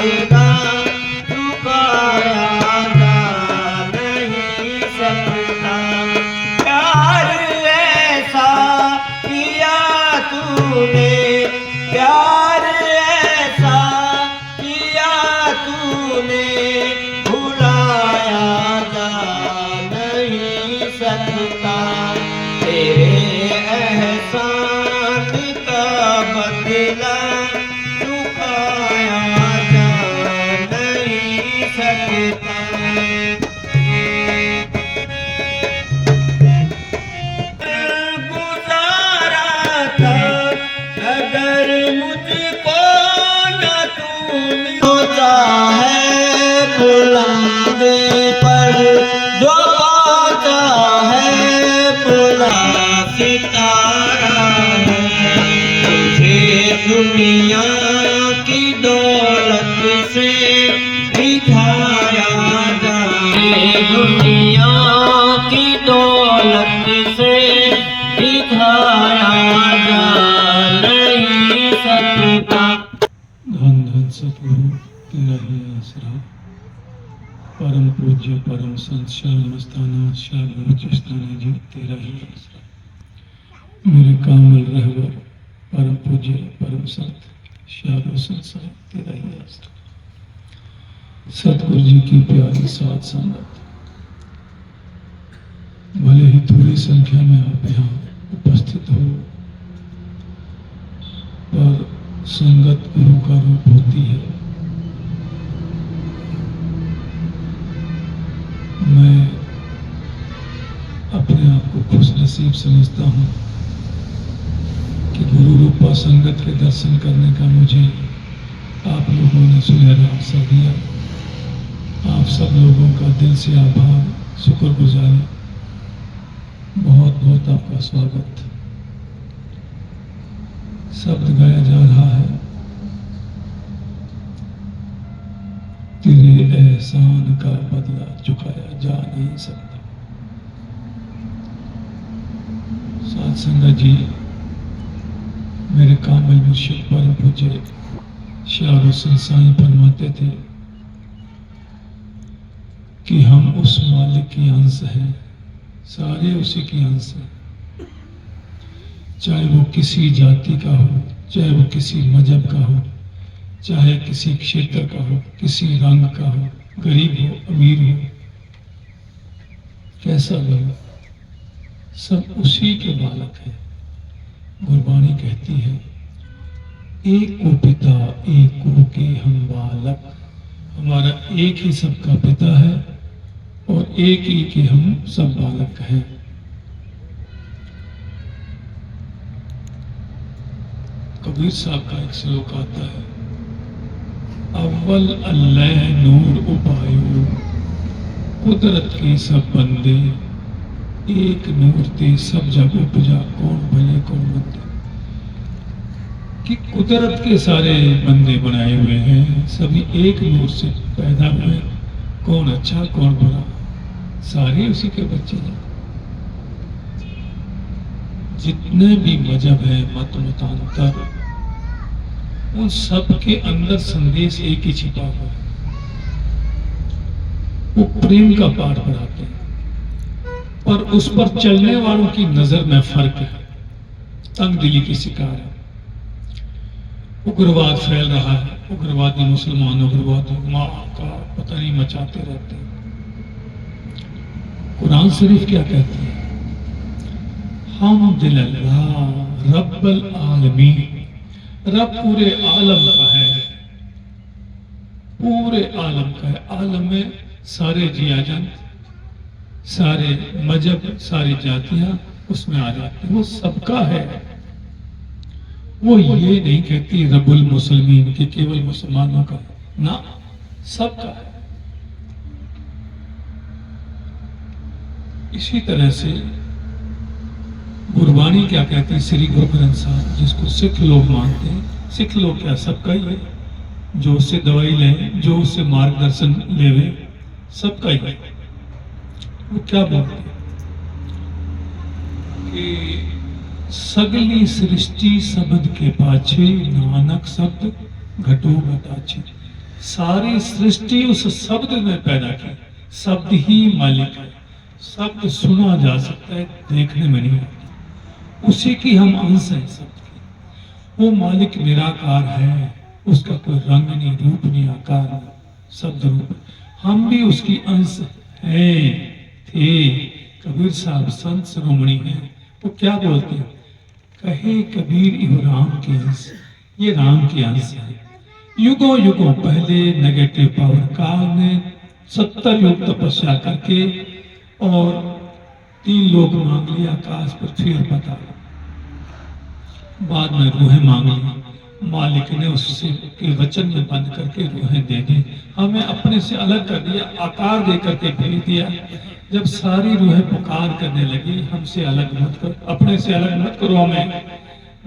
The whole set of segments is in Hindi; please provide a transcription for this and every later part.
वायदा चुकाया जा नहीं सकता। प्यार ऐसा किया तूने, प्यार ऐसा किया तूने, भुलाया जा नहीं सकता। तेरे एहसान का बदला चुकाया जा नहीं सकता। गुजारा था अगर मुझको न तूने सोचा है बुलंद पर जो पहुंचा है बुलंद सितारा है। तुझे दुनिया की दौलत से दिखाया जाए, दुनिया की दौलत से दिखाया जा नहीं सकता। धन धन सतगुरु तेरा ही आसरा, परम पूज्य परम संत शाल मस्ताना शाल बलूचिस्तानी जी तेरा ही आसरा। मेरे कामिल रहबर परम पूज्य परम संत शाल हुसैन साहब तेरा ही आसरा। सतगुरु जी की प्यारी साथ संगत, भले ही थोड़ी संख्या में आप यहाँ उपस्थित हो, पर संगत गुरु का रूप होती है। मैं अपने आप को खुश नसीब समझता हूँ कि गुरु रूपा संगत के दर्शन करने का मुझे आप लोगों ने सुनहरा अवसर दिया। आप सब लोगों का दिल से आभार, शुक्रगुजारी, बहुत बहुत आपका स्वागत। शब्द गाया जा रहा है, तेरे एहसान का बदला चुकाया जा नहीं सकता। साथ संगत जी, मेरे कामिल मुर्शिद परम पूज्य शाह हुसैन साईं फरमाते थे कि हम उस मालिक की अंश हैं, सारे उसी की अंश हैं। चाहे वो किसी जाति का हो, चाहे वो किसी मजहब का हो, चाहे किसी क्षेत्र का हो, किसी रंग का हो, गरीब हो अमीर हो, कैसा भी हो, सब उसी के बालक है। गुरबाणी कहती है, एक को पिता एक को के हम बालक। हमारा एक ही सबका पिता है और एक ही के हम सब बालक हैं। कबीर साहब का एक श्लोक आता है, अव्वल अल्लाह नूर उपायो, कुदरत के सब बंदे, एक नूर ते सब जग उपजा, कौन भले कौन मंदे। कि कुदरत के सारे बंदे बनाए हुए हैं, सभी एक नूर से पैदा हुए, कौन अच्छा कौन बुरा, सारे उसी के बच्चे हैं। जितने भी मजहब है, मत मतांतर, उन सब के अंदर संदेश एक ही छिपा हुआ है। वो प्रेम का पाठ पढ़ाते हैं, पर उस पर चलने वालों की नजर में फर्क है, तंग दिली की शिकार है। उग्रवाद फैल रहा है, उग्रवादी मुसलमान उग्रवाद माँ का पता नहीं मचाते रहते हैं। कुरान शरीफ क्या कहती है, हम्दुलिल्लाह रब्बल आलमीन, रब पूरे आलम का है, पूरे आलम का है। आलम में सारे जियाजन, सारे मजहब, सारी जातियां उसमें आ जाती हैं, वो सबका है। वो ये नहीं कहती रब्बुल मुसलमीन कि केवल मुसलमानों का, ना, सबका है। इसी तरह से गुरबाणी क्या कहती है, श्री गुरु ग्रंथ साहब, जिसको सिख लोग मानते हैं, सिख लोग क्या सबका ही है, जो उससे दवाई ले, जो उससे मार्गदर्शन लेवे, सबका ही है। वो क्या बोलते हैं कि सगली सृष्टि शब्द के पाछे, नानक शब्द घटो घटाचे। सारी सृष्टि उस शब्द ने पैदा की। शब्द ही मालिक है। शब्द सुना जा सकता है, देखने में नहीं आता। उसी की हम अंश हैं शब्द की। वो मालिक निराकार है, उसका कोई रंग नहीं, रूप नहीं, आकार नहीं, शब्द रूप। हम भी उसकी अंश हैं, थे। कबीर साहब संत शिरोमणि हैं, वो क्या बोलते हैं? कहे कबीर इहो राम के अंश, ये राम के अंश है। युगों युगों पहले नेगेटिव पावर काल ने 70 युग तपस्या करके और 3 लोग मांग लिया, आकाश पृथ्वी और पाताल। बाद में रूहें मांग ली, मालिक ने उससे के वचन में बंद करके रूहें दे दी, हमें अपने से अलग कर दिया, आकार दे करके भेज दिया। जब सारी रूहें पुकार करने लगी, हमसे अलग मत करो, अपने से अलग मत करो हमें,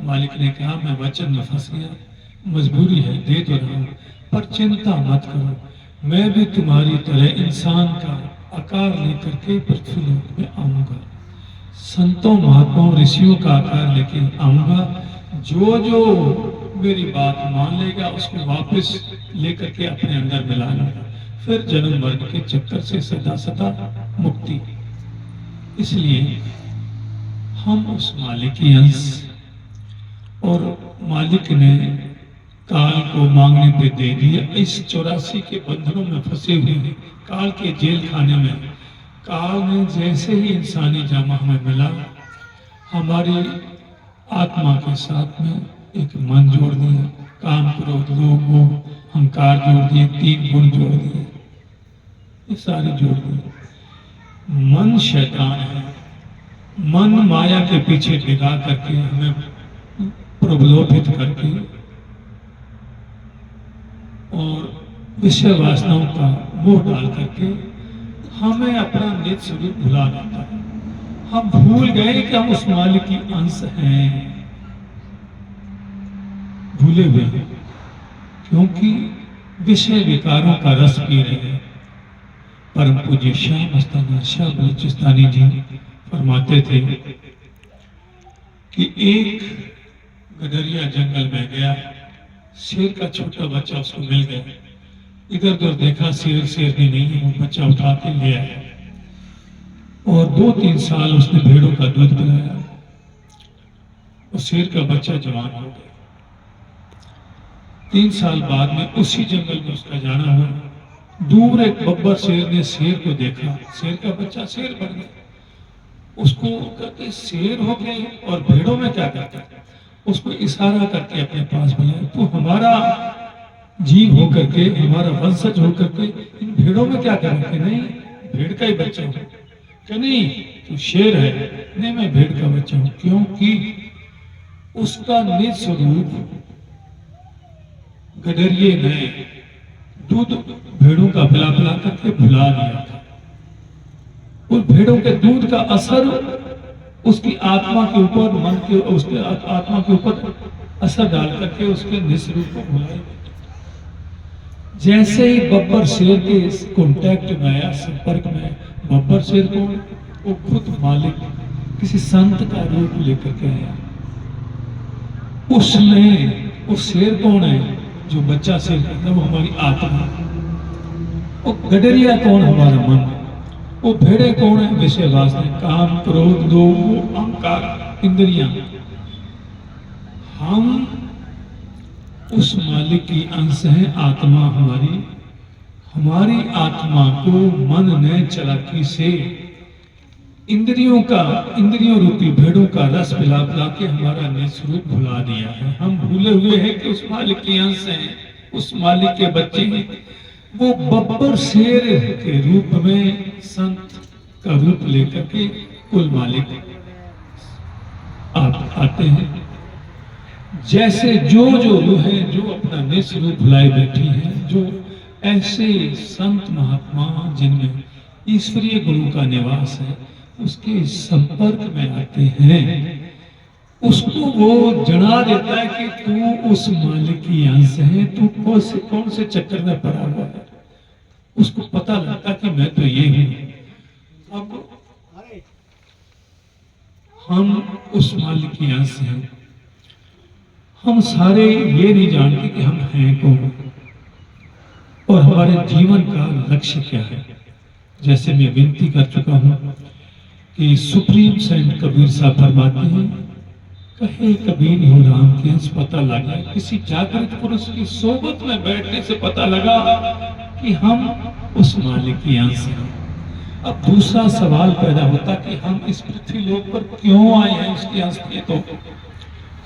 मालिक ने कहा मैं वचन में फंस गया, मजबूरी है, दे तो रहा हूं, पर चिंता मत करो, मैं भी तुम्हारी तरह इंसान का आकार लेकर के पृथ्वी लोक में आऊंगा, संतों महात्माओं ऋषियों का आकार लेके आऊंगा। जो जो मेरी बात मान लेगा उसको वापस लेकर के अपने अंदर मिला लूंगा, फिर जन्म मरण के चक्कर से सदा सदा मुक्ति। इसलिए हम उस मालिक की अंश, और मालिक ने काल को मांगने पे दे दिया। इस 84 के बंधनों में फंसे हुए हैं, काल के जेल खाने में। काल ने जैसे ही इंसानी जामा हमें मिला, हमारी आत्मा के साथ में एक मन जोड़ दिया, काम क्रोध लोभ मोह अहंकार जोड़ दिए, 3 गुण जोड़ दिए, ये सारे जोड़ दिए। मन शैतान है, मन माया के पीछे डिगा करके हमें प्रलोभित करके और विषय वासनाओं का मोह डाल करके हमें अपना निज स्वरूप भुला देता है। हम भूल गए कि हम उस मालिक की अंश हैं, भूले हुए हैं, क्योंकि विषय विकारों का रस पी रहे हैं। परम पूज्य शाह मस्ताना शाह बलूचिस्तानी जी फरमाते थे कि एक गडरिया जंगल में गया, शेर का छोटा बच्चा उसको मिल गया, इधर उधर देखा, शेर शेरनी नहीं है, वो बच्चा उठा के ले आया और 2-3 साल उसने भेड़ों का दूध पिलाया, और शेर का बच्चा जवान हो गया। 3 साल बाद में उसी जंगल में उसका जाना हुआ। दूर एक बब्बर शेर ने शेर को देखा, शेर का बच्चा शेर बन गया। उसको कहते शेर हो गए और भेड़ों में क्या करता है, उसको इशारा करके अपने पास बुलाया, तो हमारा जीव होकर के, हमारा वंशज होकर के इन भेड़ों में क्या करेंगे? नहीं, भेड़ का ही बच्चा हूं। क्या नहीं, तू शेर है? नहीं, मैं भेड़ का बच्चा हूं। क्योंकि उसका निज स्वरूप गडरिये ने दूध भेड़ों का पिला पिला करके भुला दिया था। उस भेड़ों के दूध का असर उसकी आत्मा के ऊपर, मन के, उसके आत्मा के ऊपर असर डाल करके उसके निज रूप को भुलाया। जैसे ही बब्बर शेर के कांटेक्ट में आया, संपर्क में, बब्बर शेर को वो खुद मालिक किसी संत का रूप लेकर के आया। उसने, उस शेर कौन है जो बच्चा शेर कहता है? वो हमारी आत्मा। वो गडरिया कौन? हमारा मन। वो भेड़े कौन है? विषय वासना, काम क्रोध लोभ अहंकार इंद्रियां। हम उस मालिक की अंश है, आत्मा हमारी। हमारी आत्मा को मन ने चालाकी से इंद्रियों रूपी भेड़ों का रस पिला पिला के हमारा निज स्वरूप भुला दिया है। हम भूले हुए हैं कि उस मालिक के अंश हैं, उस मालिक के बच्चे हैं। वो बब्बर शेर के रूप में संत का रूप लेकर के कुल मालिक आप आते हैं। जैसे जो रूहें जो अपना निज स्वरूप भुलाए बैठी हैं, जो ऐसे संत महात्मा जिनमें ईश्वरीय गुरु का निवास है, उसके संपर्क में आते हैं, उसको वो जना देता है कि तू उस मालिक की अंश है, तू कौन से चक्कर में पड़ा हुआ है। उसको पता लगता कि मैं तो ये हूं। अब हम उस मालिक की अंश हैं। हम सारे ये नहीं जानते कि हम हैं कौन। और हमारे जीवन का लक्ष्य क्या है। जैसे मैं विनती कर चुका हूं कि सुप्रीम सेंट कबीर साहब फरमाते हैं, कहे कबीर हो राम के अंश पता लगा। किसी जागृत पुरुष की सोबत में बैठने से पता लगा कि हम उस मालिक की अंश हैं। अब दूसरा सवाल पैदा होता कि हम इस पृथ्वी लोक पर क्यों आए हैं, उसकी अंश थे। तो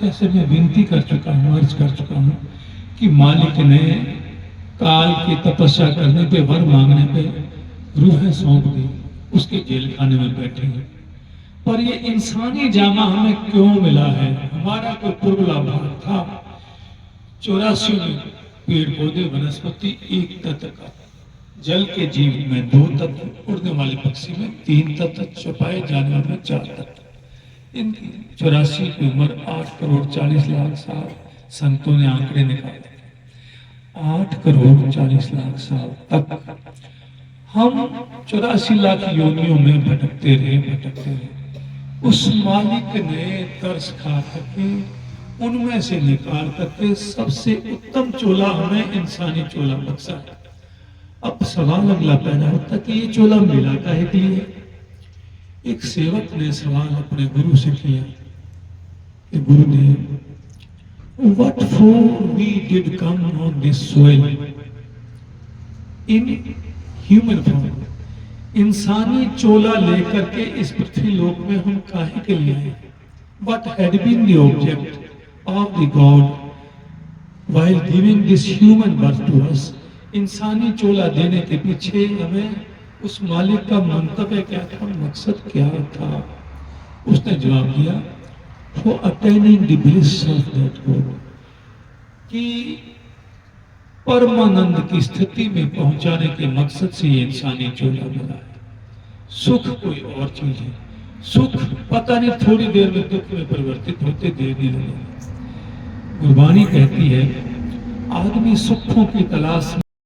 जैसे मैं विनती कर चुका हूं, अर्ज कर चुका हूं कि मालिक ने काल की तपस्या करने पे, वर मांगने पे रूहें सौंप दी, उसके जेल खाने में बैठे हैं। पर ये इंसानी जामा हमें क्यों मिला है? हमारा कोई पूर्वला भाग था 84 में पेड़ पौधे वनस्पति एक तत्व का, जल के जीव में 2 तत्व, उड़ने वाले पक्षी में 3 तत्व, छुपाए जानवर में 4 तत्व। इन 84 की उम्र 8 करोड़ 40 लाख साल, संतों ने आंकड़े निकाले 8 करोड़ 40 लाख साल तक हम 84 लाख योनियों में भटकते रहे। उस मालिक ने तरस खा करके उनमें से निकाल करके सबसे उत्तम चोला हमें इंसानी चोला बख्शा। अब सवाल अगला पैदा होता कि ये चोला मिला काहे के लिए? एक सेवक ने सवाल अपने गुरु से किया कि गुरुदेव, what for we did come on this soil in human form? इंसानी चोला लेकर के इस पृथ्वी लोक में हम काहे के लिए आए? What had been the object of the God while giving this human birth to us? इंसानी चोला देने के पीछे हमें उस मालिक का मंतव्य क्या था, मकसद क्या था? उसने जवाब दिया, for attaining the bliss of that God, कि परमानंद की स्थिति में पहुंचाने के मकसद से ये इंसानी चोला मिला है। सुख कोई और चीज है, सुख पता नहीं थोड़ी देर में दुख में परिवर्तित होते देर नहीं लगेगा। गुरबानी कहती है, आदमी सुखों की तलाश